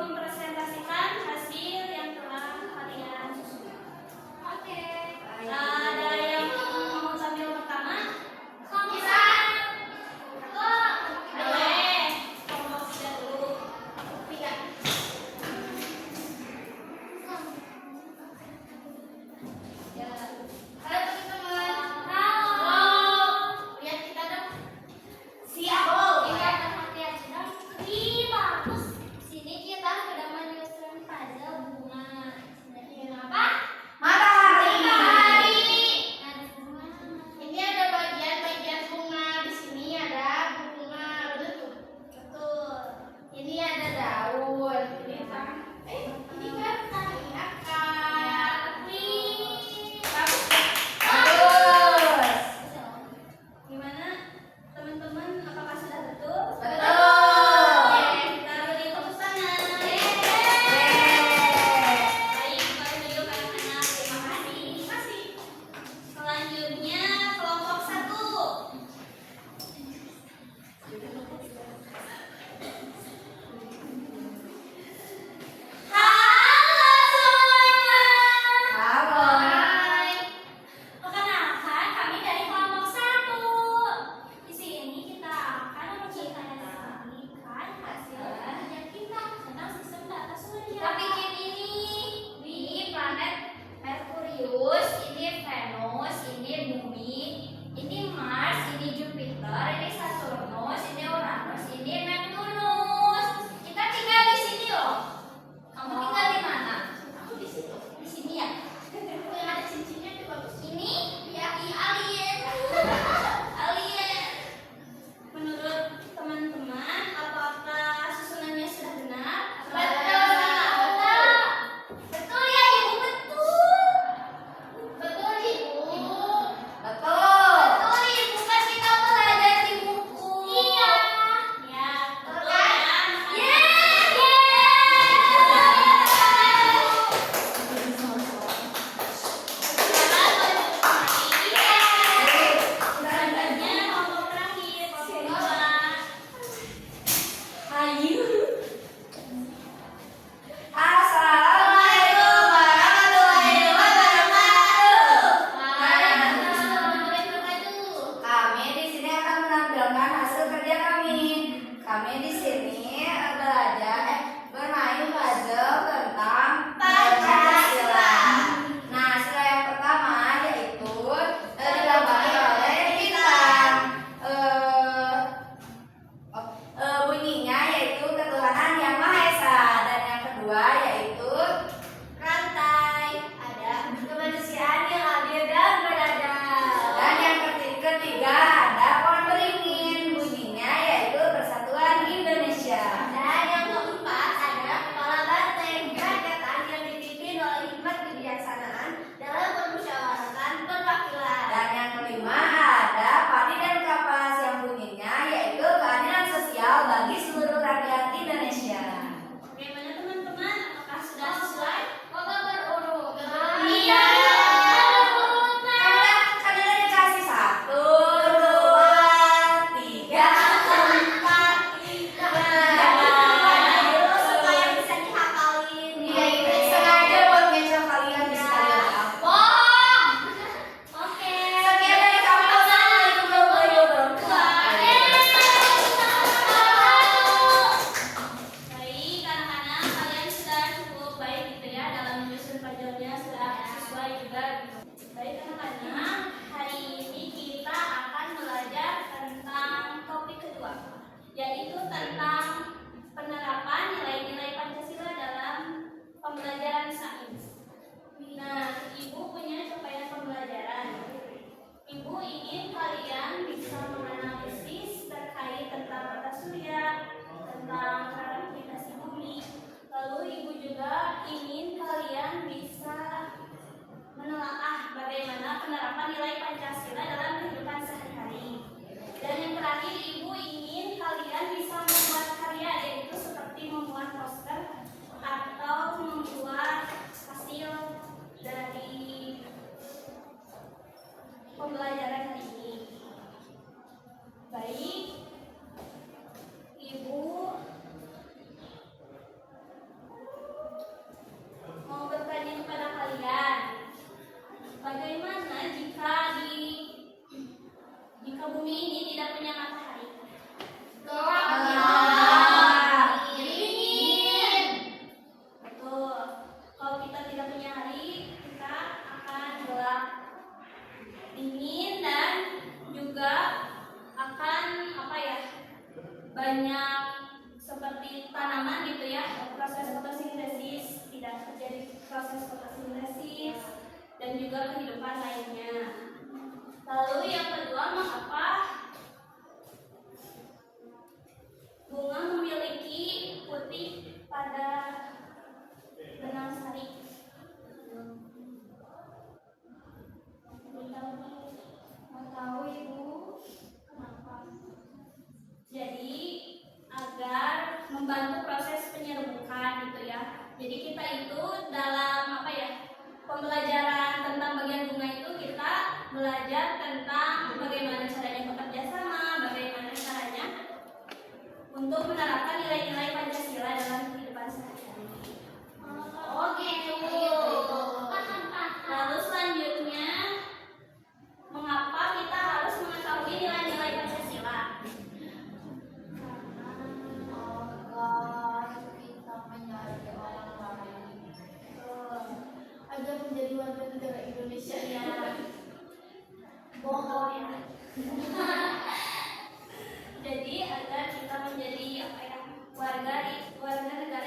mempresentasikan hasil yang telah kalian susun. Oke. Ada yang mau tampil pertama? Bisa. Boleh. Kelompok 3 dulu. Tiga. Ya. Halo teman-teman. Halo. Lihat kita dong. Siap. Kita perhatian sedang. Ih, bagus. Sini kita sudah menyusun puzzle bunga. Dengan apa? Matahari. Ada bunga. Ini ada bagian-bagian bunga. Di sini ada bunga. Betul tuh? Betul. Ini ada daun. Ini kan? Ini kan tadi akar. Wih. Bagus. Bagus. Gimana teman-teman? Apakah sudah betul? Betul. Oke, kita beri tepuk tangan. Baik, kalau video anak-anak, terima kasih. Selanjutnya kelompok 1. Halo semuanya. Hai. Perkenalkan, kami dari kelompok 1. Di sini kita akan menceritakan hasil kerja kita tentang sistem data surya. Kita bikin ini planet Merkurius, ini Venus, ini Bumi, ini Mars, ini Jupiter, ini Saturnus, ini Uranus, ini Neptunus. Kita tinggal di sini loh. Kamu tinggal di mana? Aku di situ. Di sini ya. Yang ada cincinnya itu bagus. Ini ya alien. Alien. Menurut teman-teman, apakah susunannya sudah benar? Betul. Betul ya Ibu, betul. Betul Ibu. Betul. Betul Ibu, kan kita belajar di buku. Iya. Ya, betul Kan? ya. Selanjutnya kelompok terakhir, kelompok 2. Ayu. Assalamualaikum warahmatullahi wabarakatuh. Kami di sini akan menampilkan hasil kerja kami. Kami di sini belajar bermain puzzle tentang Pancasila. Nah, sila yang pertama yaitu digambarkan oleh bintang. Bunyinya yaitu ketuhanan yang Maha Esa, dan yang kedua yaitu rantai. Ada kemanusiaan yang adil dan beradab. Dan yang ketiga ada pohon beringin. Bunyinya yaitu Persatuan Indonesia. Dan yang keempat ada kepala banteng, gerakan yang dipimpin oleh hikmat kebijaksanaan dalam permusyawaratan perwakilan. Dan yang kelima ada padi dan kapas, yang bunyinya yaitu keadilan sosial bagi seluruh rakyat Indonesia. Bagaimana teman-teman? Apakah sudah sesuai? Semoga berurut. Iya. Kan udah dikasih 1, 2, 3, 4, Supaya bisa dihafalin. Iya, itu sengaja buat ngecoh kalian di sekalian apa. Oke. Sekian dari kami. Wassalamualaikum warahmatullahi wabarakatuh. Baik, anak-anak, kalian sudah cukup baik gitu ya dalam menyusun puzzle-nya, sudah sesuai juga. Baik anak-anak, hari ini kita akan belajar tentang topik kedua, yaitu tentang penerapan nilai-nilai Pancasila dalam pembelajaran sains. Nah, Ibu punya capaian pembelajaran. Ibu ingin kalian bisa menganalisis terkait tentang mata surya, tentang gravitasi bumi. Lalu Ibu juga ingin kalian bisa menelaah bagaimana penerapan nilai Pancasila dalam kehidupan sehari-hari. Dan yang terakhir, Ibu ingin kalian bisa membuat karya, yaitu seperti membuat poster atau membuat hasil dari pembelajaran hari ini. Baik, Ibu Jadi kita itu dalam apa ya, pembelajaran tentang bagian bunga itu kita belajar tentang bagaimana caranya bekerja sama, bagaimana caranya untuk menerapkan nilai-nilai Pancasila dalam kehidupan sehari-hari. Oh gitu. Lalu selanjutnya, mengapa kita harus mengetahui nilai-nilai Pancasila? Agar kita menjadi orang baik, agar menjadi warga negara Indonesia yang bohong ya. Jadi agar kita menjadi apa ya, warga negara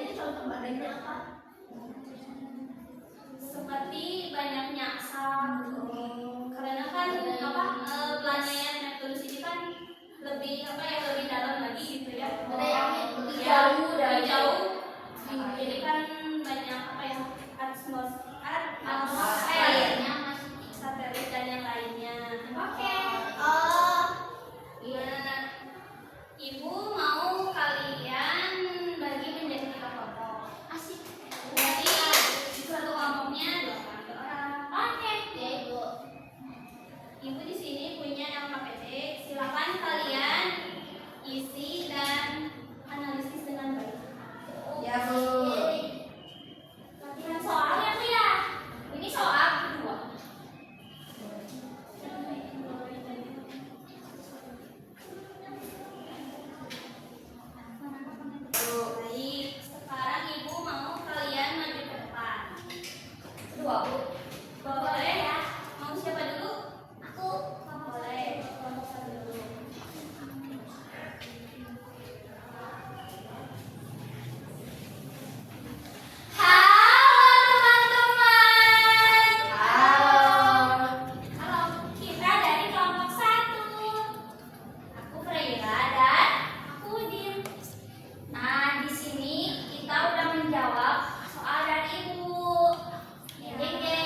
Badainya contoh badainya apa? Seperti banyaknya asap. Karena kan planet Neptunus ini kan lebih lebih dalam lagi gitu ya. Lebih Ya, jauh lebih dari- jauh. Jadi kan banyak atmosfer, satelit dan yang lainnya. Oke. Iya. Ibu mau kalian bagi menjadi 3 kelompok. Asik. Jadi satu kelompoknya 2 orang. Oke. Ya ibu. Ibu di sini punya LKPD. Silakan kalian isi dan analisis dengan baik. Ya Bu. Latihan soalnya Bu ya. Ini soal kedua. Baik, sekarang ibu mau kalian maju ke depan. Dua, Bu. Boleh ya? Mau siapa dulu? Aku. Boleh, kelompok 1 dulu. Halo teman-teman. Halo. Halo, kita dari kelompok 1. Aku Freira dan aku Udin. Nah, di sini kita udah menjawab soal dari Ibu. Deng deng.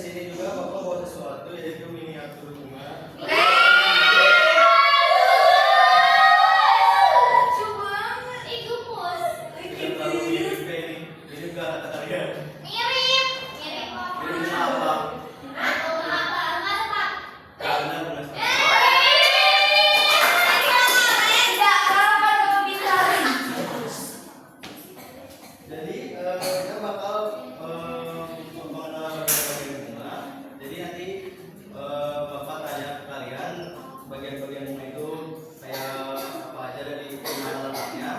sini juga Bapak bawa sesuatu yaitu miniatur bunga. Lucu banget. Itu bos. Tidak terlalu mirip kayak ini. Mirip gak kata kalian? Mirip. Mirip Mirip sama apa? atau apa? Nggak tepat. Karena bunga satu. Enggak, kenapa dong bintang? Jadi kita bakal mengenal bagian-bagian bunga. Jadi nanti Bapak tanya ke kalian bagian-bagian bunga itu kayak apa aja dari mana letaknya.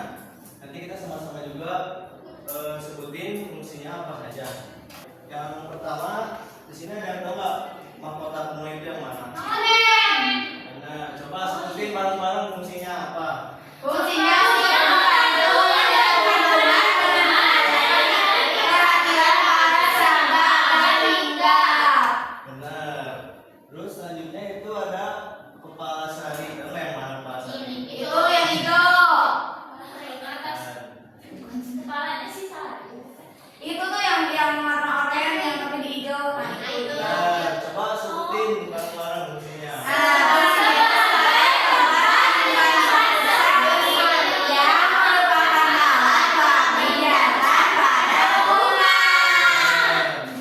Nanti kita sama-sama juga sebutin fungsinya apa saja. Yang pertama di sini ada yang tahu nggak mahkota bunga itu yang mana? Nah, coba sebutin bareng-bareng fungsinya apa? Fungsinya sih perhatian para sahabat dan hinggap. Benar. Terus selanjutnya itu ada kepala sari. Kamu yang mana kepala sari? Itu yang hijau. Atas kepalanya sih satu. Itu tuh yang warna oranye yang tapi di hijau. Nah, itu. Nah, coba sebutin bareng-bareng fungsinya.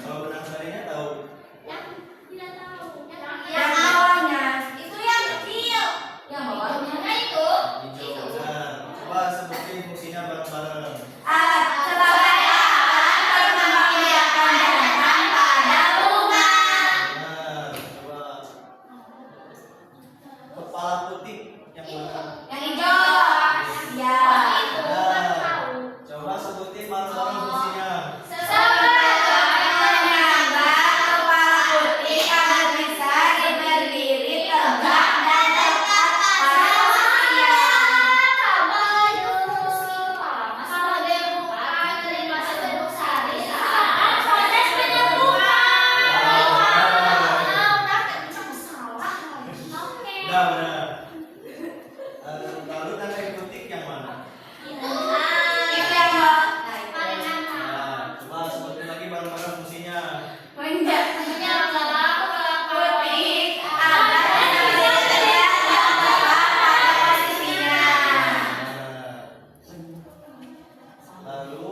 Kalau benang sarinya tahu? Yang tidak tahu. Yang bawahnya itu yang kecil. Yang bawahnya itu. Hijau. Benar. Coba sebutin fungsinya bareng-bareng. alat sebagai alat pengembang biakan pada bunga. Benar. Coba kepala putih yang mana? Yang hijau. Ya. Benar. Coba sebutin bareng-bareng fungsinya. Sebagai penyangga kepala putih agar bisa berdiri tegak dan tetap pada posisinya. Benar, benar. Lalu tanda putih yang mana? Itu yang bawah. Nah, coba sebutin lagi bareng-bareng fungsinya. Menjadinya putih agar bisa terlihat dan tetap pada posisinya. Nah, lalu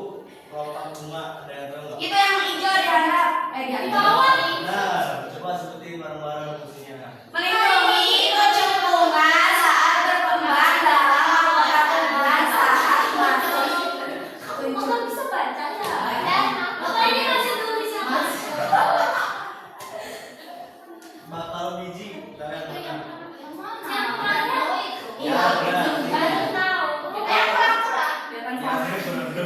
kelopak bunga ada yang tahu nggak? Itu yang hijau dihanap. Di bawah. Nah, coba sebutin bareng-bareng fungsinya. Melindungi kucing bunga saat berkembang dalam mahkota bunga saat masuk kuncup. Bisa baca ya? Bapak ini masih tulisnya Bakal biji dari yang mana? yang mana itu? Ya, benar. Baru tahu. Pura-pura. Ya, benar-benar.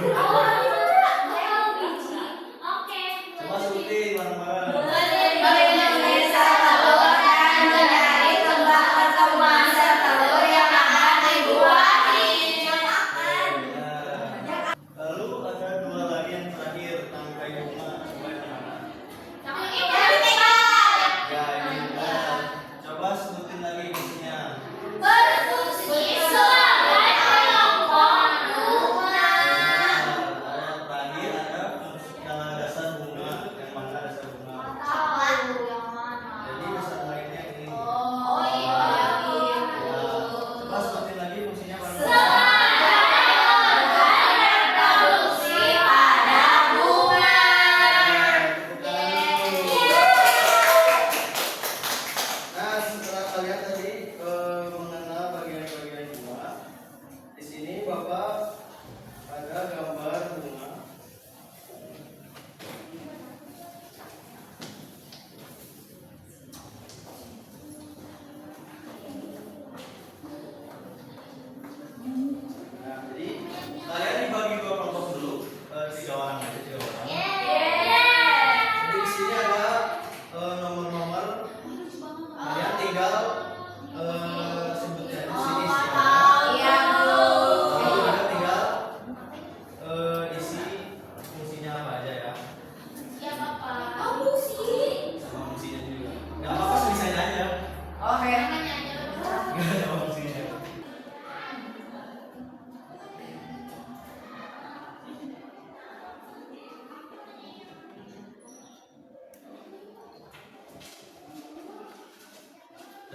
Saya biji. Oke. Coba sebutin bareng-bareng. Melindungi satu dan mencari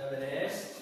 Udah beres?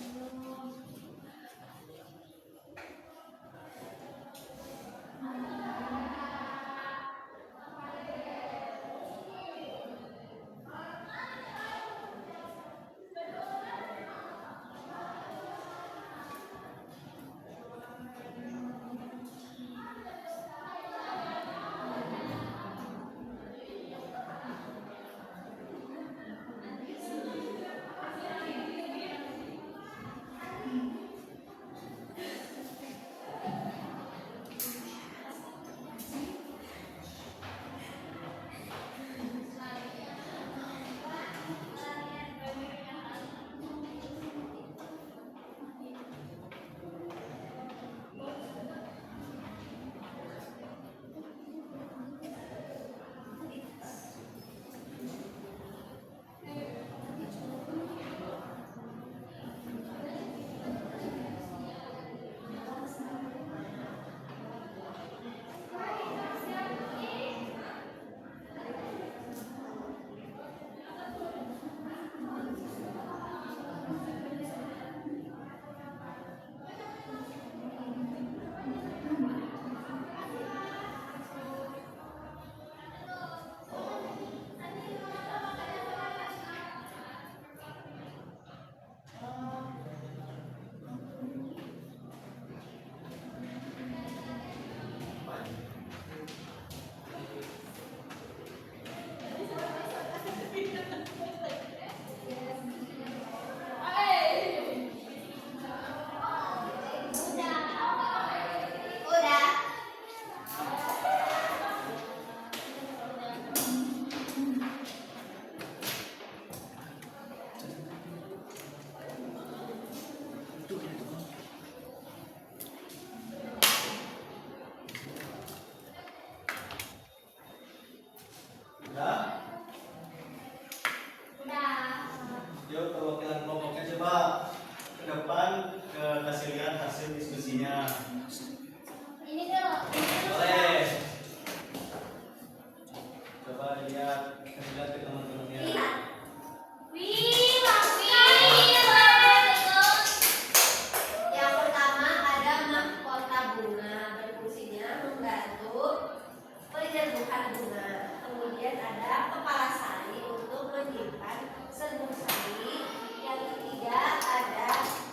Udah? Udah. Yuk perwakilan kelompoknya coba ke depan kasih lihat hasil diskusinya. Ini dulu. Boleh. Coba lihat, kasih lihat ke teman-temannya. Lihat. Wih, bagus. Yang pertama ada mahkota bunga, berfungsinya membantu penyembuhan bunga. Kemudian ada kepala sari untuk menyimpan serbuk sari. Yang ketiga ada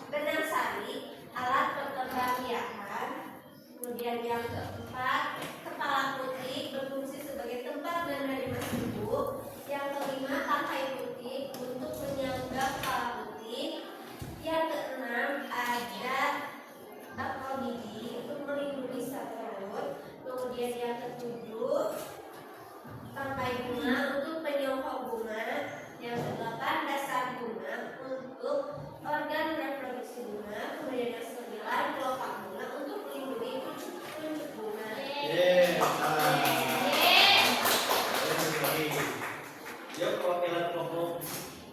benang sari, alat berkembang biakan. Kemudian yang keempat kepala putih, berfungsi sebagai tempat menerima ibu. Yang kelima tangkai putih untuk menyangga kepala putih. Yang keenam ada akal gigi untuk melindungi perut. Kemudian yang ketujuh tangkai bunga untuk penyongkok bunga. Yang kedelapan dasar bunga untuk organ reproduksi bunga. Kemudian yang sembilan kelopak bunga untuk melindungi kuncup bunga. Yeay, nah. Yuk perwakilan kelompok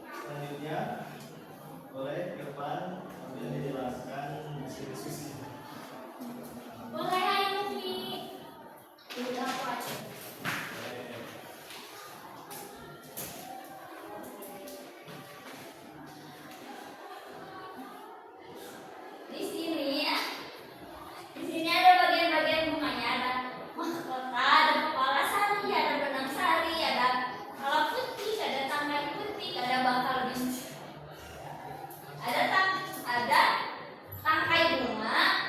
selanjutnya boleh ke depan sambil dijelaskan hasil diskusi. Boleh, ayo, Umi. Udah, aku aja. Di sini ada bagian-bagian bunganya, ada mahkota, ada kepala sari, ada benang sari, ada kepala putih, ada tangkai putih, ada bakal bisu, ada tangkai bunga,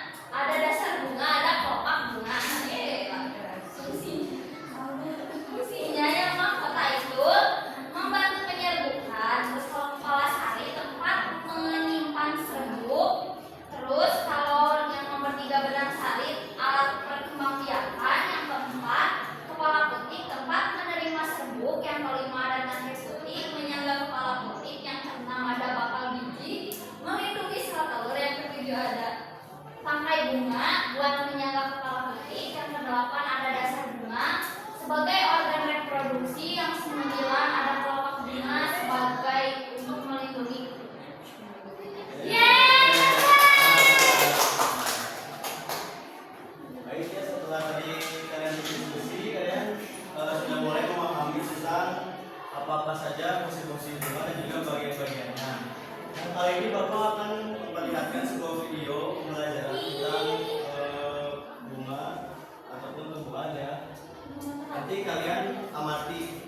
kali ini Bapak akan memperlihatkan sebuah video pembelajaran tentang bunga ataupun tumbuhan ya. Nanti kalian amati.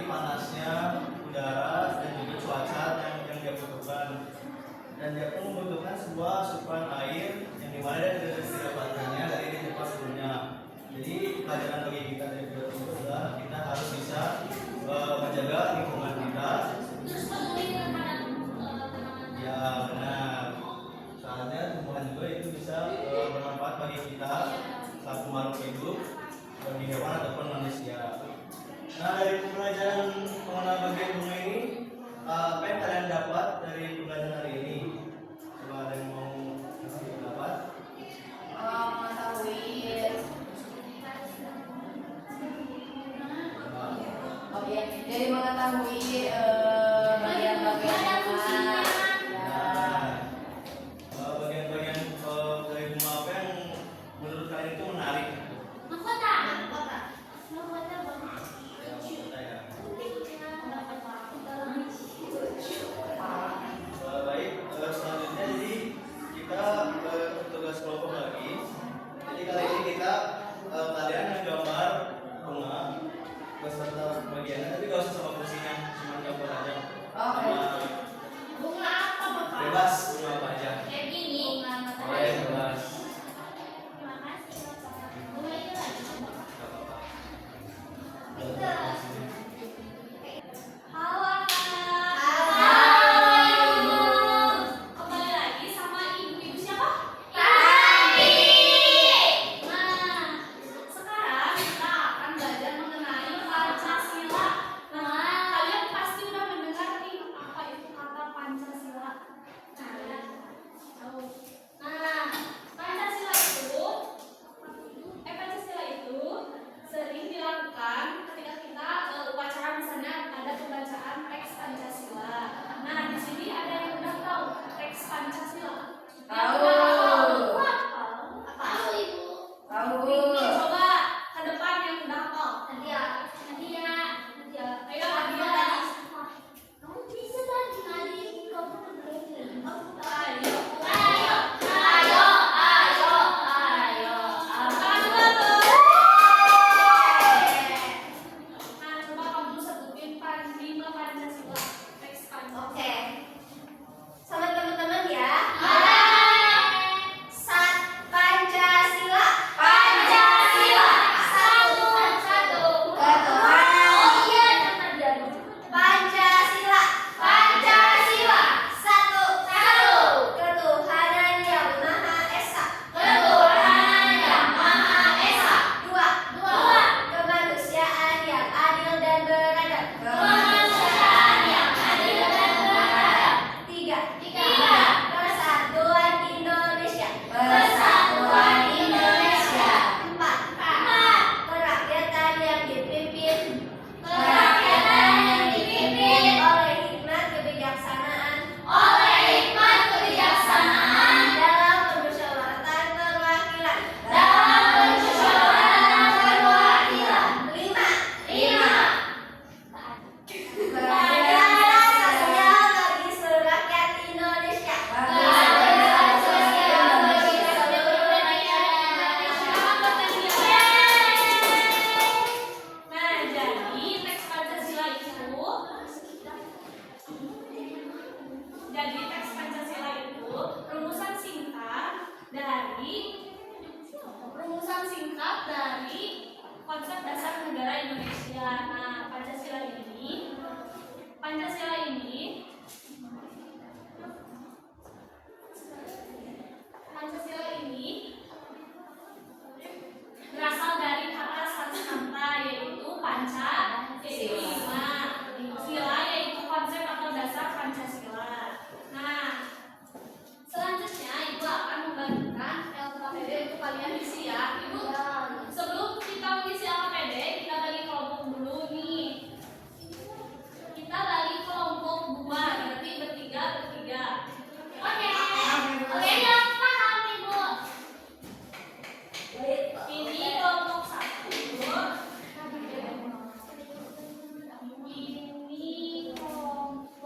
panasnya udara dan juga cuaca yang dia butuhkan. Dan dia pun membutuhkan sebuah asupan air yang dimana dia tidak dapatkannya dari di tempat sebelumnya. Jadi pelajaran bagi kita dari video itu adalah kita harus bisa menjaga lingkungan kita. Terus peduli terhadap tanaman. Ya benar. Soalnya tumbuhan juga itu bisa bermanfaat bagi kita selaku makhluk hidup, bagi hewan ataupun manusia. Nah, dari pembelajaran mengenai bagian bunga ini, apa yang kalian dapat dari pembelajaran hari ini? Coba ada yang mau kasih pendapat? Mengetahui jadi mengetahui bagian-bagian bunga. Bagian-bagian dari bunga apa yang menurut kalian itu menarik? Mahkota. Mahkota bagus. Ya, menurut saya. Baik, selanjutnya jadi kita ke tugas kelompok lagi. Jadi kali ini kita kalian menggambar bunga beserta bagiannya, tapi gak usah sama fungsinya, cuma gambar aja. Oke. Bunga apa, Bapak? Bebas, bunga apa aja. Kayak gini. Boleh bebas. Terima kasih, Bapak. Bunga itu lagi. Gak apa-apa. Halo, Kak. Halo. Kembali lagi sama ibu siapa? Tati. Nah, sekarang kita akan belajar mengenai Pancasila. Nah, kalian pasti udah mendengar nih apa itu kata Pancasila. Nah, Pancasila itu sering dilakukan ketika kita upacara, misalnya ada pembacaan teks Pancasila. Nah, di sini ada yang udah tahu teks Pancasila. Yang Tahu. udah hafal. Tahu, Ibu. Tahu. Nih, coba ke depan yang udah hafal. Nadia. Ayo, Nadia. Kamu bisa tadi, Nadia. Kamu keren. Ayo. Sekarang juga tuh. Nah, coba kamu sebutin 5 Pancasila. Teks Pancasila. Oke. Sama teman-teman ya. Pancasila. Satu. Ketuhanan. Oh iya, jangan diadu. Pancasila. Satu. Ketuhanan yang Maha Esa. Dua. Kemanusiaan yang adil dan beradab. Tiga. Persatuan Indonesia. Empat. Kerakyatan yang dipimpin oleh hikmat kebijaksanaan dalam permusyawaratan perwakilan. Lima. Keadilan sosial bagi seluruh rakyat Indonesia. Nah, jadi teks Pancasila itu rumusan singkat dari konsep dasar negara Indonesia. Nah, Pancasila ini berasal dari kata Sanskerta, yaitu panca, yaitu 5. Sila yaitu konsep atau dasar Pancasila. Nah, selanjutnya Ibu akan membagikan LKPD untuk kalian isi ya. Ibu, sebelum kita mengisi LKPD, kita bagi kelompok dulu nih. Kita bagi kelompok 2, berarti bertiga. Oke, ya, paham Ibu. Ini kelompok 1. Ini kelompok 2.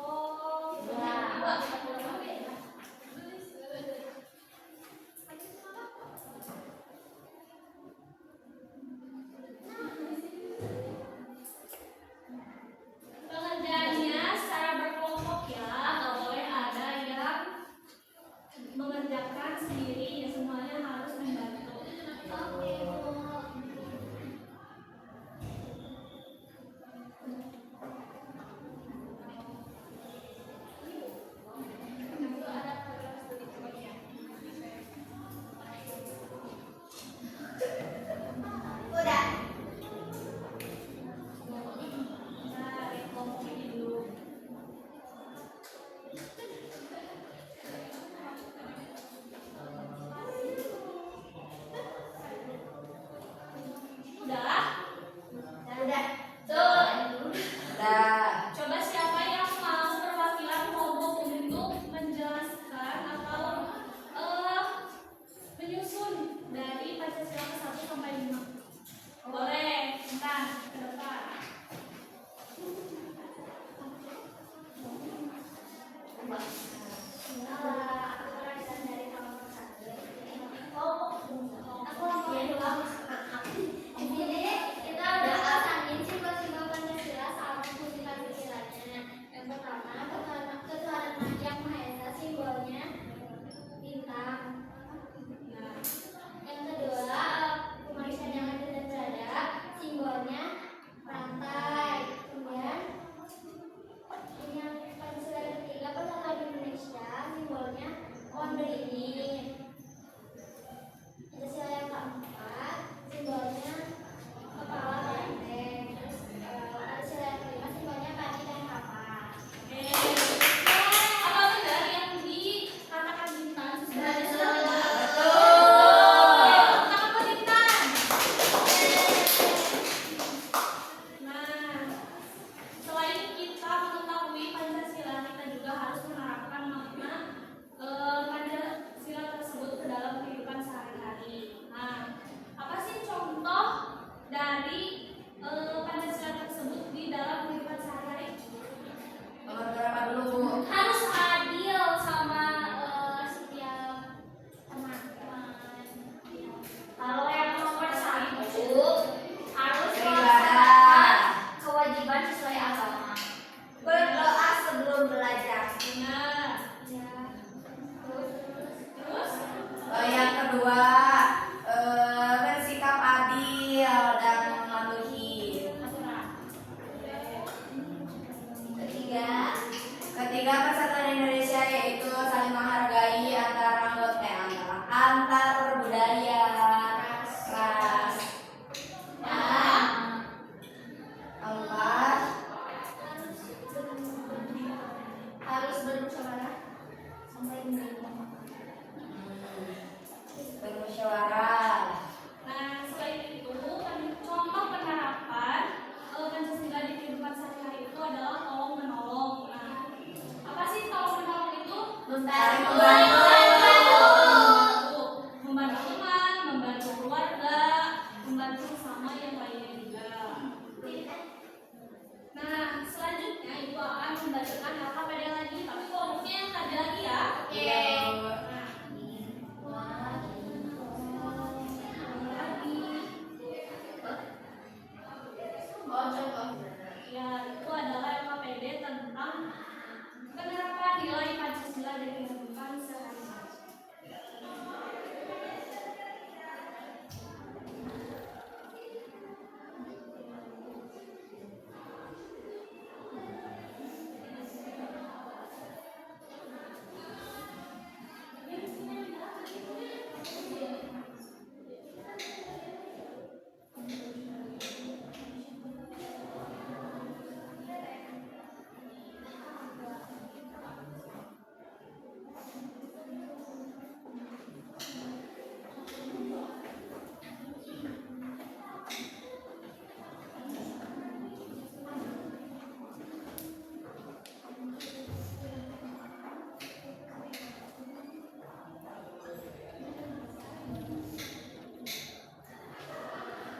Kalau yang nomor 1 harus Beribadah. melaksanakan kewajiban sesuai agama. Berdoa sebelum belajar. Benar. Ya. Terus Yang kedua, bersikap adil dan mematuhi. aturan. Ketiga, persatuan Indonesia yaitu saling menghargai antar budaya, ras. Keempat, Harus bermusyawarah sampai bermusyawarah. Nah, selain itu, contoh penerapan Pancasila di kehidupan sehari-hari itu adalah tolong menolong. Nah, apa sih tolong menolong itu? Saling Membantu, membantu teman, membantu keluarga, membantu sesama yang lainnya juga. Nah, selanjutnya ibu akan membacakan LKPD lagi, tapi kelompoknya yang tadi lagi ya. Ya, itu adalah LKPD tentang penerapan nilai Pancasila di kehidupan sehari-hari.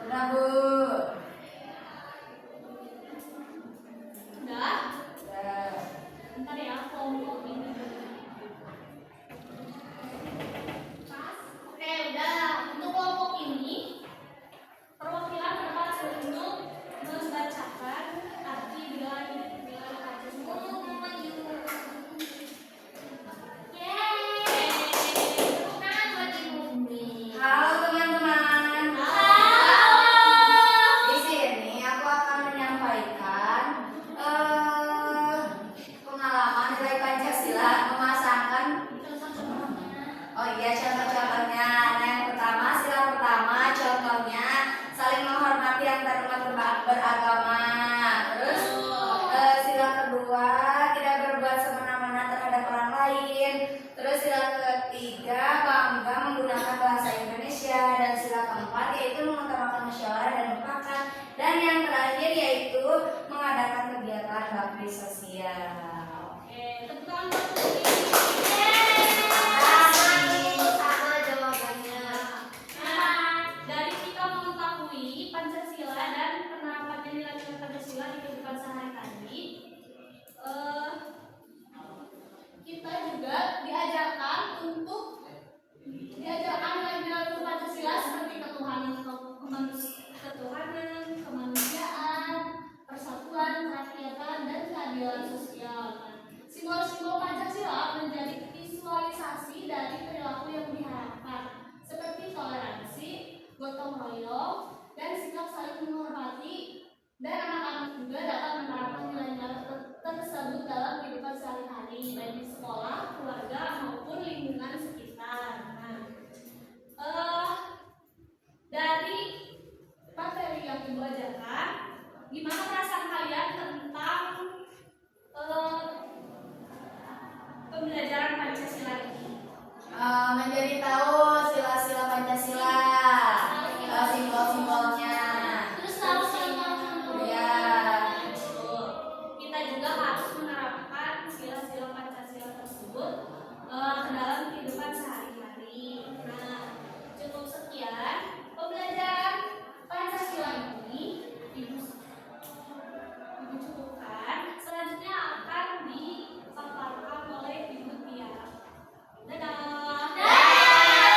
Udah, Bu. Udah? Udah. Bentar ya, kelompok ini. Oke, udah. Untuk kelompok ini, perwakilan berhak untuk membacakan arti nilai Pancasila. Halo teman-teman. Di sini aku akan menyampaikan pengalaman nilai Pancasila memasangkan. Oh iya, contoh-contohnya. Nah, yang pertama, sila pertama, contohnya saling menghormati antar umat beragama. Terus sila kedua, tidak berbuat semena-mena terhadap orang lain. Terus sila ketiga, bangga menggunakan bahasa Indonesia. Dan sila keempat yaitu mengutamakan musyawarah dan mufakat. Dan yang terakhir yaitu mengadakan kegiatan bakti sosial. Oke, tepuk tangan buat Putri. Sama jawabannya. Nah, dari kita mengetahui Pancasila dan penerapannya nilai-nilai Pancasila di kehidupan sehari-hari, kita juga diajarkan nilai-nilai Pancasila seperti ketuhanan, kemanusiaan, persatuan, kerakyatan, dan keadilan sosial. Nah, simbol-simbol Pancasila menjadi visualisasi dari perilaku yang diharapkan, seperti toleransi, gotong royong, dan sikap saling menghormati. Dan anak-anak juga dapat menerapkan nilai-nilai tersebut dalam kehidupan sehari-hari, baik di sekolah, keluarga, maupun lingkungan sekitar. Nah, dari materi yang Ibu ajarkan, gimana perasaan kalian tentang pembelajaran Pancasila ini? Menjadi tahu sila-sila Pancasila, simbol-simbolnya. Terus tahu Ya. Kita juga harus menerapkan sila-sila Pancasila tersebut ke dalam kehidupan sehari-hari. Nah, cukup sekian pembelajaran Pancasila ini. Ibu cukupkan. Selanjutnya akan dipaparkan oleh Ibu Tia. Dadah.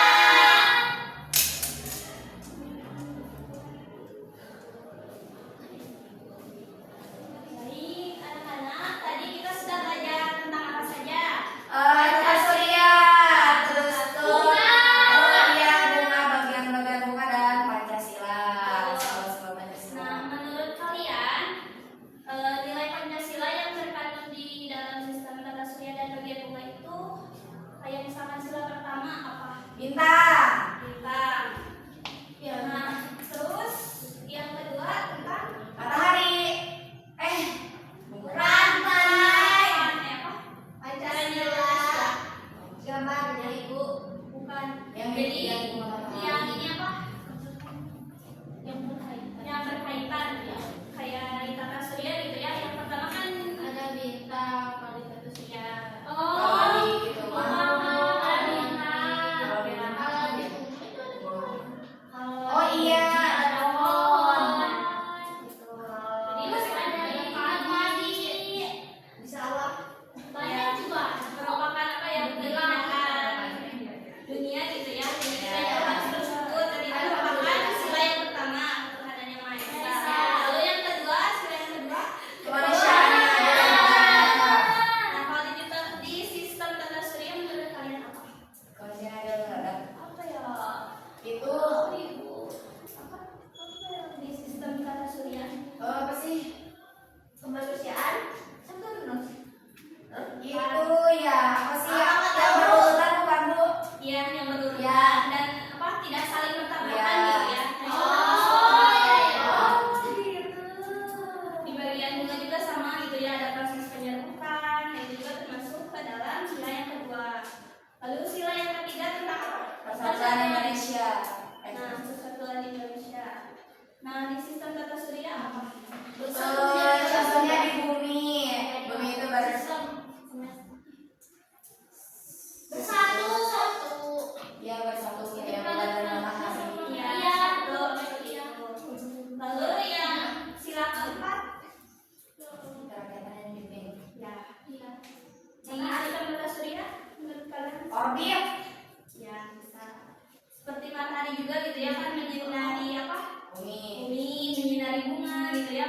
gitu ya,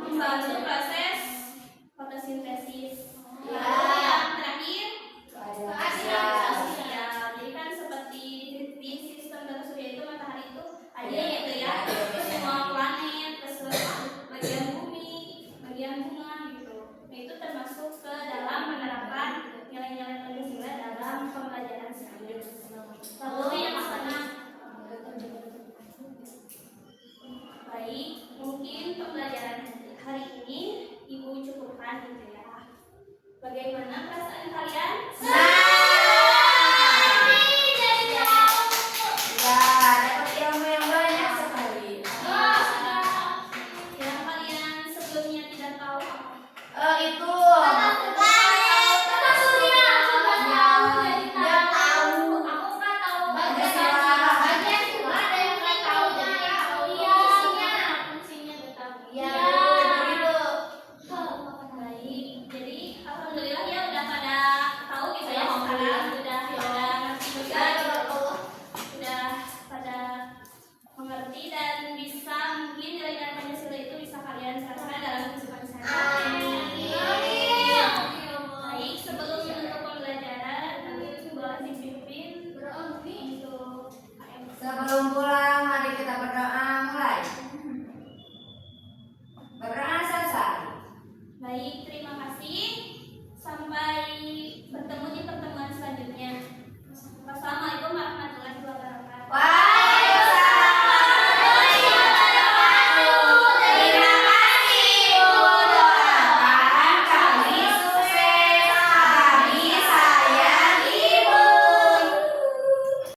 membantu proses fotosintesis. Lalu yang terakhir sosial. Jadi kan seperti di sistem tata surya itu matahari itu ada gitu ya, ke semua planet, ke seluruh bagian bumi, bagian bunga gitu. Nah itu termasuk ke dalam menerapkan nilai-nilai Pancasila dalam pembelajaran sains. Lalu yang sana, baik, mungkin pembelajaran hari ini Ibu cukupkan gitu ya. Bagaimana perasaan kalian? Ya, dapat ilmu yang banyak sekali. Yang kalian sebelumnya tidak tahu apa? Itu Fungsinya udah tahu. Baik, jadi alhamdulillah ya udah pada tahu gitu ya sekarang udah ngerti juga gitu. Udah pada mengerti dan bisa mungkin nilai-nilai Pancasila itu bisa kalian terapkan dalam kehidupan sehari-hari. Baik, sebelum menutup pembelajaran boleh dipimpin untuk sebelum pulang, mari kita berdoa mulai. Berdoa selesai. baik, terima kasih. Sampai bertemu